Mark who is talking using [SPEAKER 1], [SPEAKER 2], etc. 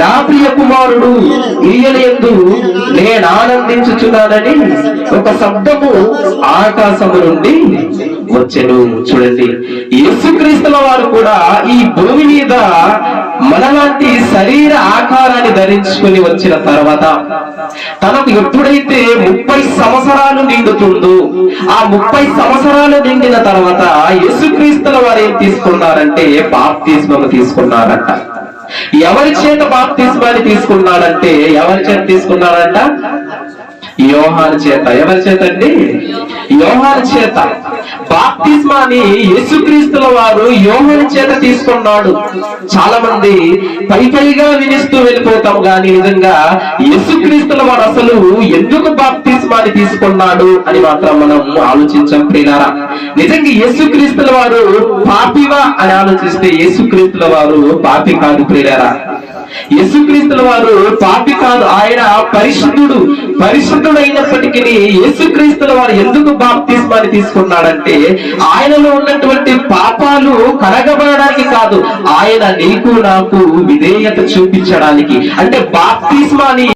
[SPEAKER 1] నా ప్రియ కుమారుడు ఈయన యందు నేను ఆనందించుచున్నానని ఒక శబ్దము ఆకాశము నుండి వచ్చెను. చూడండి, యేసుక్రీస్తుల వారు కూడా ఈ భూమి మీద మనలాంటి శరీర ఆకారాన్ని ధరించుకుని వచ్చిన తర్వాత తనకు ఎప్పుడైతే 30 సంవత్సరాలు నిండుతుందో ఆ 30 సంవత్సరాలు నిండిన తర్వాత యేసుక్రీస్తుల వారు ఏం తీసుకున్నారంటే బాప్తిస్మము తీసుకున్నారంట. ఎవరి చేత బాప్తిస్మాన్ని తీసుకున్నాడంటే ఎవరి చేత తీసుకున్నాడంట? యోహాను చేత. ఎవరి చేత అండి? యోహాను చేత. బాప్తిస్మాని యేసుక్రీస్తుల వారు యోహాను చేత తీసుకున్నాడు. చాలా మంది పైగా వినిస్తూ వెళ్ళిపోతాం గాని నిజంగా యేసుక్రీస్తుల వారు అసలు ఎందుకు బాప్తిస్మాని తీసుకున్నాడు అని మాత్రం మనం ఆలోచించాం ప్రియులారా. నిజంగా యేసుక్రీస్తుల వారు పాపివా అని ఆలోచిస్తే యేసుక్రీస్తుల వారు పాపి కాదు ప్రియులారా. యేసుక్రీస్తుల వారు పాపి కాదు, ఆయన పరిశుద్ధుడు. పరిశుద్ధుడైనప్పటికీ యేసుక్రీస్తుల వారు ఎందుకు బాప్తిస్మాన్ని తీసుకున్నాడంటే ఆయనలో ఉన్నటువంటి పాపాలు కడగబడడానికి కాదు, ఆయన నీకు నాకు విధేయత చూపించడానికి. అంటే బాప్తిస్మాని